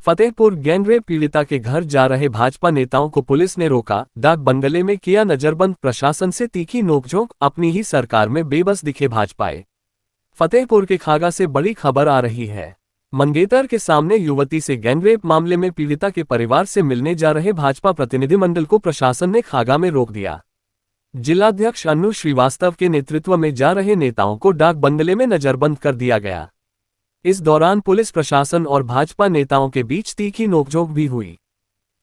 Fatehpur gangrape पीड़िता के घर जा रहे भाजपा नेताओं को पुलिस ने रोका। डाक बंगले में किया नजरबंद, प्रशासन से तीखी नोकझोंक, अपनी ही सरकार में बेबस दिखे भाजपाई। फतेहपुर के खागा से बड़ी खबर आ रही है। मंगेतर के सामने युवती से गैंगरेप मामले में पीड़िता के परिवार से मिलने जा रहे भाजपा प्रतिनिधिमंडल को प्रशासन ने खागा में रोक दिया। जिलाध्यक्ष अन्नू श्रीवास्तव के नेतृत्व में जा रहे नेताओं को डाक बंगले में नजरबंद कर दिया गया। इस दौरान पुलिस प्रशासन और भाजपा नेताओं के बीच तीखी नोकझोंक भी हुई।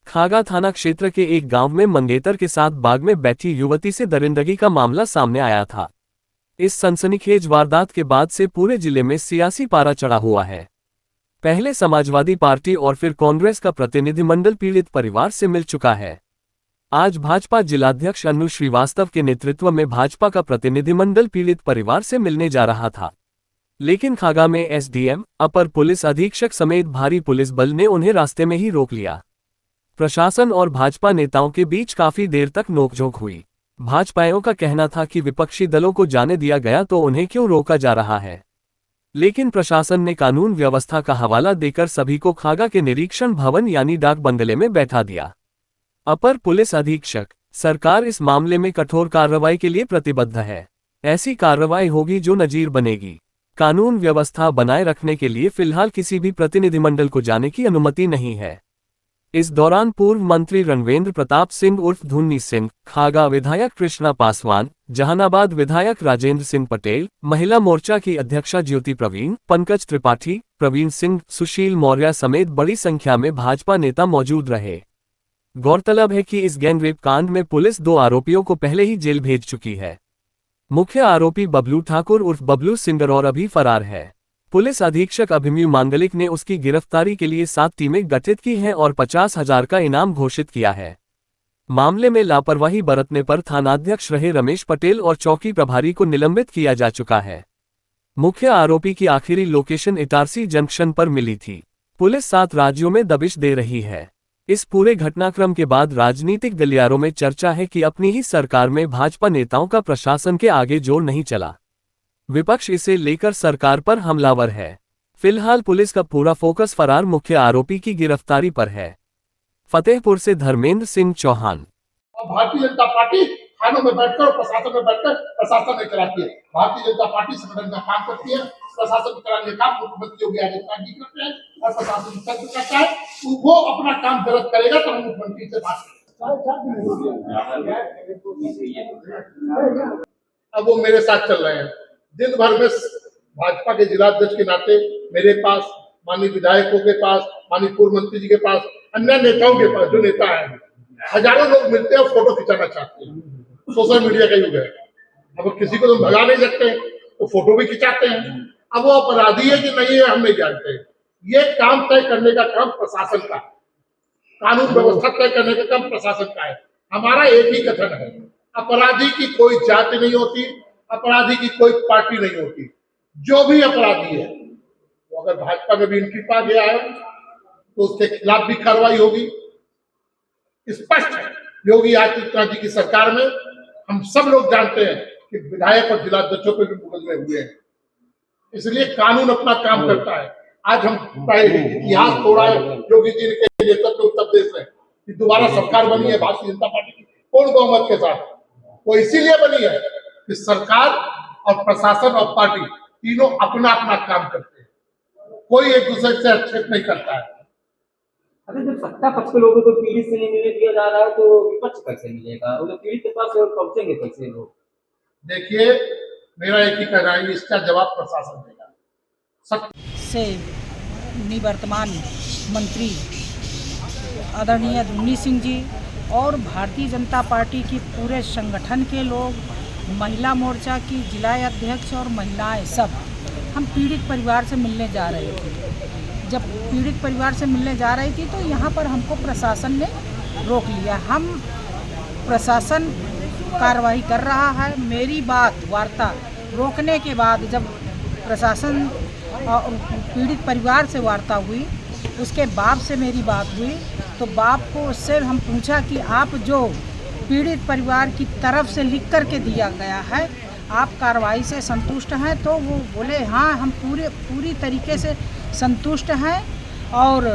खागा थाना क्षेत्र के एक गांव में मंगेतर के साथ बाग में बैठी युवती से दरिंदगी का मामला सामने आया था। इस सनसनीखेज वारदात के बाद से पूरे जिले में सियासी पारा चढ़ा हुआ है। पहले समाजवादी पार्टी और फिर कांग्रेस का प्रतिनिधिमंडल पीड़ित परिवार से मिल चुका है। आज भाजपा जिलाध्यक्ष अन्नू श्रीवास्तव के नेतृत्व में भाजपा का प्रतिनिधिमंडल पीड़ित परिवार से मिलने जा रहा था, लेकिन खागा में एसडीएम, अपर पुलिस अधीक्षक समेत भारी पुलिस बल ने उन्हें रास्ते में ही रोक लिया। प्रशासन और भाजपा नेताओं के बीच काफी देर तक नोकझोंक हुई। भाजपाइयों का कहना था कि विपक्षी दलों को जाने दिया गया तो उन्हें क्यों रोका जा रहा है, लेकिन प्रशासन ने कानून व्यवस्था का हवाला देकर सभी को खागा के निरीक्षण भवन यानी डाक बंगले में बैठा दिया। अपर पुलिस अधीक्षक, सरकार इस मामले में कठोर कार्रवाई के लिए प्रतिबद्ध है। ऐसी कार्रवाई होगी जो नजीर बनेगी। कानून व्यवस्था बनाए रखने के लिए फिलहाल किसी भी प्रतिनिधिमंडल को जाने की अनुमति नहीं है। इस दौरान पूर्व मंत्री रणवेंद्र प्रताप सिंह उर्फ धुन्नी सिंह, खागा विधायक कृष्णा पासवान, जहानाबाद विधायक राजेंद्र सिंह पटेल, महिला मोर्चा की अध्यक्षा ज्योति प्रवीण, पंकज त्रिपाठी, प्रवीण सिंह, सुशील मौर्य समेत बड़ी संख्या में भाजपा नेता मौजूद रहे। गौरतलब है कि इस गैंगरेप कांड में पुलिस 2 आरोपियों को पहले ही जेल भेज चुकी है। मुख्य आरोपी बबलू ठाकुर उर्फ बबलू सिंगर और अभी फरार है। पुलिस अधीक्षक अभिमन्यु मांगलिक ने उसकी गिरफ्तारी के लिए 7 टीमें गठित की हैं और 50,000 का इनाम घोषित किया है। मामले में लापरवाही बरतने पर थानाध्यक्ष रहे रमेश पटेल और चौकी प्रभारी को निलंबित किया जा चुका है। मुख्य आरोपी की आखिरी लोकेशन इटारसी जंक्शन पर मिली थी। पुलिस 7 राज्यों में दबिश दे रही है। इस पूरे घटनाक्रम के बाद राजनीतिक गलियारों में चर्चा है कि अपनी ही सरकार में भाजपा नेताओं का प्रशासन के आगे जोर नहीं चला। विपक्ष इसे लेकर सरकार पर हमलावर है। फिलहाल पुलिस का पूरा फोकस फरार मुख्य आरोपी की गिरफ्तारी पर है। फतेहपुर से धर्मेंद्र सिंह चौहान। भारतीय जनता पार्टी थानों में बैठकर और प्रशासन में बैठकर प्रशासन में चलाती है। भारतीय जनता पार्टी संगठन का काम करती है, प्रशासन को चलाने का काम मुख्यमंत्री योगी आदित्यनाथ जी करते हैं और प्रशासन तंत्र करता है। वो अपना काम गलत करेगा तो हम मुख्यमंत्री से बात करेंगे। अब वो मेरे साथ चल रहे हैं। दिन भर में भाजपा के जिलाध्यक्ष के नाते मेरे पास, माननीय विधायकों के पास, माननीय पूर्व मंत्री जी के पास, अन्य नेताओं के पास, जो नेता है, हजारों लोग मिलते हैं और फोटो खिंचाना चाहते हैं। सोशल मीडिया का युग है। अब किसी को तो भगा नहीं सकते, तो फोटो भी खिंचाते हैं। अब वो अपराधी है कि नहीं है हम नहीं जानते। ये काम तय करने का काम प्रशासन का, कानून व्यवस्था तय करने का काम प्रशासन का है। हमारा एक ही कथन है, अपराधी की कोई जाति नहीं होती, अपराधी की कोई पार्टी नहीं होती। जो भी अपराधी है वो अगर भाजपा में भी एंट्री पा गया है तो उसके खिलाफ भी कार्रवाई होगी। स्पष्ट है, योगी आदित्यनाथ जी की सरकार में हम सब लोग जानते हैं कि विधायक और जिलाध्यक्षों पे भी मुकदमे हुए हैं। इसलिए कानून अपना काम करता है। आज हम इतिहास तोड़ा है योगी जी के नेतृत्व उत्तर प्रदेश में कि दोबारा सरकार बनी है भारतीय जनता पार्टी की पूर्ण बहुमत के साथ। वो इसीलिए बनी है कि सरकार और प्रशासन और पार्टी तीनों अपना अपना काम करते हैं, कोई एक दूसरे से हस्तक्षेप नहीं करता है। अगर जब सत्ता पक्ष के लोगों को पीड़ित से नहीं मिलने दिया जा रहा है तो विपक्ष कैसे मिलेगा? और पीड़ित के पास पहुंचेंगे कैसे लोग? देखिए, मेरा एक ही कहना है, इसका जवाब प्रशासन देगा। से निवर्तमान मंत्री आदरणीय धुन्नी सिंह जी और भारतीय जनता पार्टी की पूरे संगठन के लोग, महिला मोर्चा की जिला अध्यक्ष और महिलाएं, सब हम पीड़ित परिवार से मिलने जा रहे थे। जब पीड़ित परिवार से मिलने जा रही थी तो यहाँ पर हमको प्रशासन ने रोक लिया। हम प्रशासन कार्रवाई कर रहा है। मेरी बात वार्ता रोकने के बाद जब प्रशासन पीड़ित परिवार से वार्ता हुई, उसके बाप से मेरी बात हुई तो बाप को उससे हम पूछा कि आप जो पीड़ित परिवार की तरफ से लिख कर के दिया गया है, आप कार्रवाई से संतुष्ट हैं? तो वो बोले हाँ, हम पूरी तरीके से संतुष्ट हैं और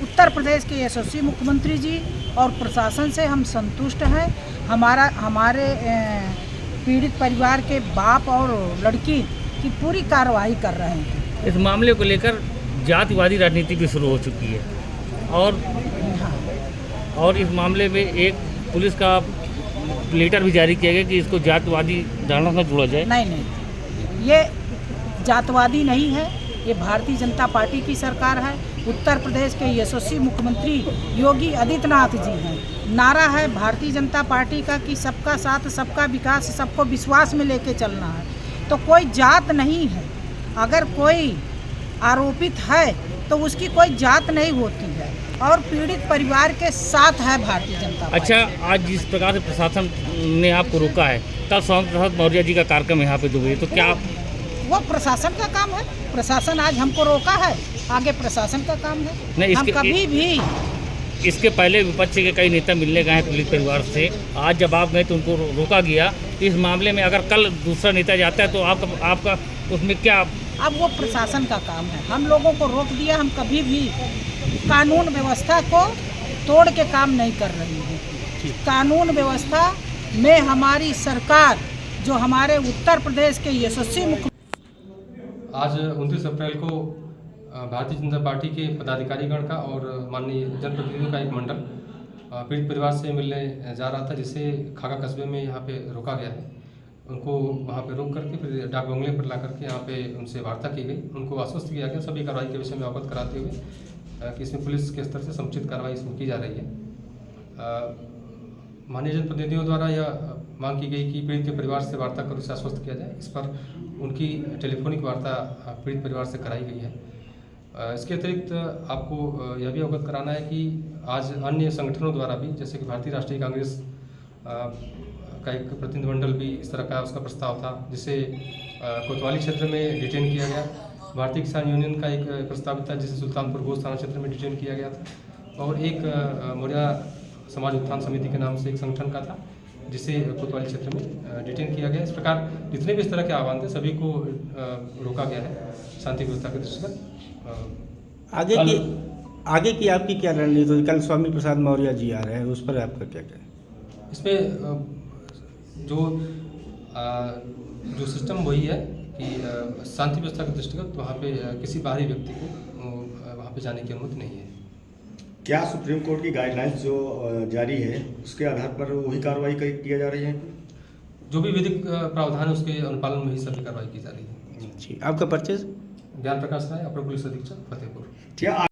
उत्तर प्रदेश के यशस्वी मुख्यमंत्री जी और प्रशासन से हम संतुष्ट हैं। हमारे पीड़ित परिवार के बाप और लड़की की पूरी कार्रवाई कर रहे हैं। इस मामले को लेकर जातिवादी राजनीति भी शुरू हो चुकी है और इस मामले में एक पुलिस का लेटर भी जारी किया गया कि इसको जातिवादी धारणा से जोड़ा जाए। नहीं, ये जातवादी नहीं है, ये भारतीय जनता पार्टी की सरकार है। उत्तर प्रदेश के यशस्वी मुख्यमंत्री योगी आदित्यनाथ जी हैं। नारा है भारतीय जनता पार्टी का कि सबका साथ, सबका विकास, सबको विश्वास में लेके चलना है। तो कोई जात नहीं है, अगर कोई आरोपित है तो उसकी कोई जात नहीं होती है और पीड़ित परिवार के साथ है भारतीय जनता पार्टी। अच्छा, आज जिस प्रकार से प्रशासन ने आपको रोका है, कल स्वामी प्रसाद मौर्य जी का कार्यक्रम यहाँ पे दुबई, तो क्या वो प्रशासन का काम है? प्रशासन आज हमको रोका है, आगे प्रशासन का काम है। नहीं, हम कभी भी इसके पहले विपक्ष के कई नेता मिलने गए हैं पीड़ित परिवार से, आज जब आप गए तो उनको रोका गया। इस मामले में अगर कल दूसरा नेता जाता है तो आपका उसमें क्या? अब वो प्रशासन का काम है, हम लोगों को रोक दिया। हम कभी भी कानून व्यवस्था को तोड़ के काम नहीं कर रही है। कानून व्यवस्था में हमारी सरकार, जो हमारे उत्तर प्रदेश के यशस्वी मुख्य आज 29 अप्रैल को भारतीय जनता पार्टी के पदाधिकारीगण का और माननीय जनप्रतिनिधियों का एक मंडल पीड़ित परिवार से मिलने जा रहा था, जिसे खाका कस्बे में यहाँ पे रोका गया है। उनको वहाँ पे रोक करके फिर डाक बंगले पर ला करके यहाँ पे उनसे वार्ता की गई। उनको आश्वस्त किया गया सभी कार्रवाई के विषय में अवगत कराते हुए कि इसमें पुलिस के स्तर से समुचित कार्रवाई इसमें की जा रही है। माननीय जनप्रतिनिधियों द्वारा यह मांग की गई कि पीड़ित के परिवार से वार्ता कर उसे आश्वस्त किया जाए। इस पर उनकी टेलीफोनिक वार्ता पीड़ित परिवार से कराई गई है। इसके अतिरिक्त आपको यह भी अवगत कराना है कि आज अन्य संगठनों द्वारा भी, जैसे कि भारतीय राष्ट्रीय कांग्रेस का एक प्रतिनिधिमंडल भी इस तरह का उसका प्रस्ताव था, जिसे कोतवाली क्षेत्र में डिटेन किया गया। भारतीय किसान यूनियन का एक प्रस्ताव था जिसे सुल्तानपुर घोष थाना क्षेत्र में डिटेन किया गया था, और एक मौर्या समाज उत्थान समिति के नाम से एक संगठन का था जिसे कोतवाली क्षेत्र में डिटेन किया गया। इस प्रकार जितने भी इस तरह के आह्वान थे सभी को रोका गया है शांति व्यवस्था के दृष्टिगत। आगे की आपकी क्या रणनीति होगी? कल स्वामी प्रसाद मौर्य जी आ रहे हैं, उस पर आपका क्या कहना है? इसमें जो सिस्टम वही है कि शांति व्यवस्था के दृष्टिगत वहाँ पे किसी बाहरी व्यक्ति को वहाँ पे जाने की अनुमति नहीं है। क्या सुप्रीम कोर्ट की गाइडलाइंस जो जारी है उसके आधार पर वही कार्रवाई किया जा रही है? जो भी विधिक प्रावधान है उसके अनुपालन में ही सभी कार्रवाई की जा रही है। जी, आपका परिचय? ज्ञान प्रकाश राय, अपर पुलिस अधीक्षक फतेहपुर। क्या